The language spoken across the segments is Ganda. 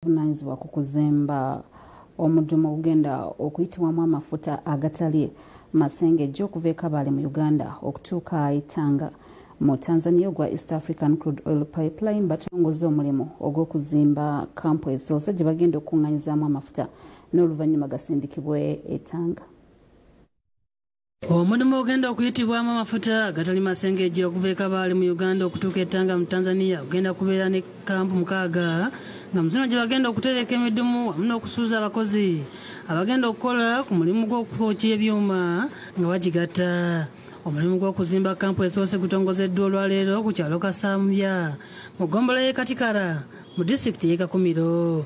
Buvunaanyizibwa ku kuzimba omudumu ogenda okuyitibwamu amafuta agatali masengejja okuva e Kabale mu Uganda okutuuka Itanga mu Tanzania ogwa East African Crude Oil Pipeline batongoza omulimu ogw'okuzimba kkampu Esoose gye bagenda okukuŋŋaanyizaamu amafuta n'oluvannyuma gasindikibwe e Tanga. Omulimu ogenda okuyitibwamu amafuta agatali masengejja okuva e Kabale mu Uganda okutuuka e Tanga mu Tanzania ogenda kubeera ne kkampu 6 nga muzino gye bagenda okutereka emidumu wamu n'okusuuza abakozi abagenda okukola ku mulimu gw'okwokya ebyuma nga bagigatta. Omulimu gw'okuzimba kkampu Esoose gutongozeddwa olwaleero ku kyalo Kasambya mu ggombolola y'e Katikara mu disitulikiti y'e Kakumiro.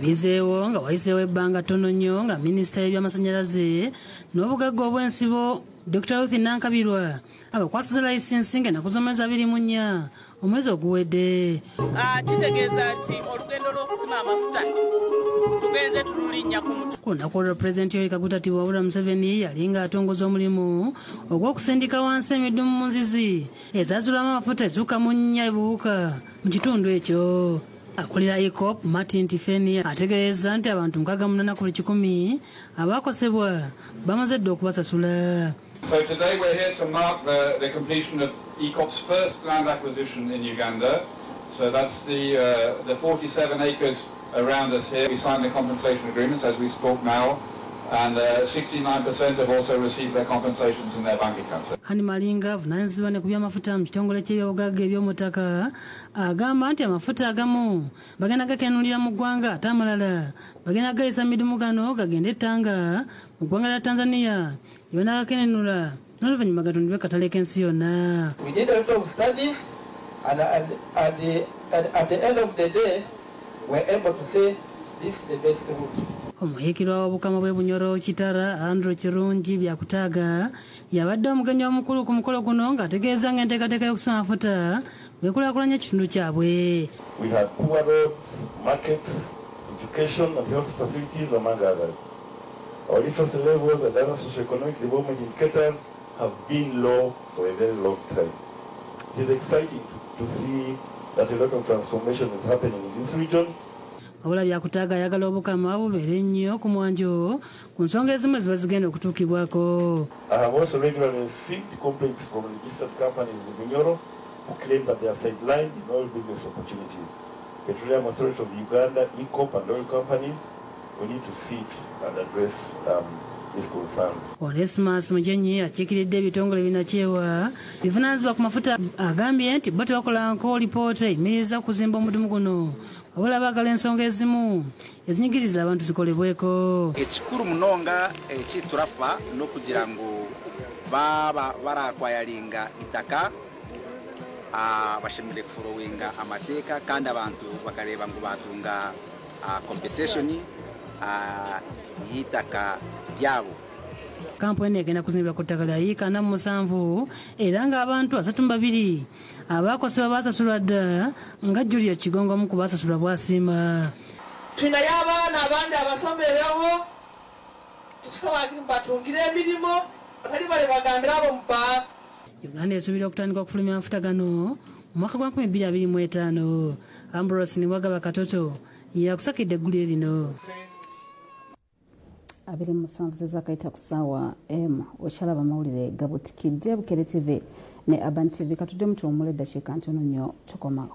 Bizeewo nga wayiseewo ebbanga ttono nnyo nga minisita y'ebyamasannyalaze n'obugagga obw'ensibo Dr. Ruth Nankabirwa abakwasiza layisinsi ng'ennaku z'omwezi 24 omwezi oguwedde. Kitegeeza nti olugendo lw'okusima amafuta tugenze tululinnya ku mutwe. Ku lunaku olwo Pulezidenti Yoweri Kaguta Tiwabula Museveni yali ng'atongoza omulimu ogw'okusindika wansi emidumu mu nzizi ezaazulwamu amafuta ezuuka mu 4 ebuuka mu kitundu ekyo. Akulira Eacop Bazimbye ategeeza nti abantu 68 ku 100 abaakosebwa bamaze dda okubasasula. So today we're here to mark the completion of Eacop's first land acquisition in Uganda. So that's the 47 acres around us here. We signed the compensation agreements as we spoke now, and 69% have also received their compensations in their bank accounts. Hani Malinga avunaanyizibwa ne ku by'amafuta mu kitongole ky'ebyobugagga eby'omutaka agamba nti amafuta agamu bagenda gakenulira mu ggwanga ate amalala bagenda gayisa midumu gano gagende Tanga mu ggwanga lya Tanzania gye banaagakenenula n'oluvannyuma gatundibwe katale k'ensi yonna. We did a lot of studies, and at the end of the day we're able to say this is the best route. Omuhiikirwa w'obukama bw'e Bunyoro Kitara Andrew Kirungi byakutaaga yabadde omugenyi omukulu ku mukolo guno ng'ategeeza ng'enteekateeka y'okusima amafuta bwekulaakulanya ekitundu kyabwe. We had poor roads, markets, education and health facilities among others. Our literacy levels and other socio-economic development indicators have been low for a very long time. It is exciting to see that a lot of transformation is happening in this region. Wabula byakutaaga ayagala obukama bubeere nnyo ku mwanjo ku nsonga ezimu ziba zigenda okutuukibwako. I have also regularly received complaints from registered companies in Bunyoro who claim that they are sidelined in all business opportunities. Petroleum Authority of Uganda, Eacop and oil companies, we need to sit and address these concerns. Onesmus Mujenyi akiikiridde ebitongole binakyewa bivunaanyizibwa ku mafuta agambye nti bo tebakola nko lipoota eyimiriza okuzimba omudumu guno wabula baagala ensonga ezimu ezinyigiriza abantu zikolebweko. Ekikulu munonga ekitulafa n'okugira ngu baba barakwayalinga itaka bashemere kufolowinga amateeka kandi abantu bakaleba ngu batunga compensation y'itaka lyabo. Kkampu eno egenda kuzimbibwa ku ttaka lya yiika 47 era ng'abantu 32 abaakosebwa baasasulwa dda nga Julia Kigongo omu ku baasasulwa bwasiima. Tulinayo abaana abandi abasomerewo tukusaba batungire emirimu batali bale bagambira abo mu bba. Uganda esuubira okutandika okufulumya amafuta gano mu mwaka gwa 2025. Ambrose Niwagaba Katoto yakusakidde eggulu erino. 27 zezakayita ku ssaawa okyalaba amawulire gabutikidde Bukedde TV ne Aban TV katudde mutuwumula eddakiika ntono nnyo tukomawo.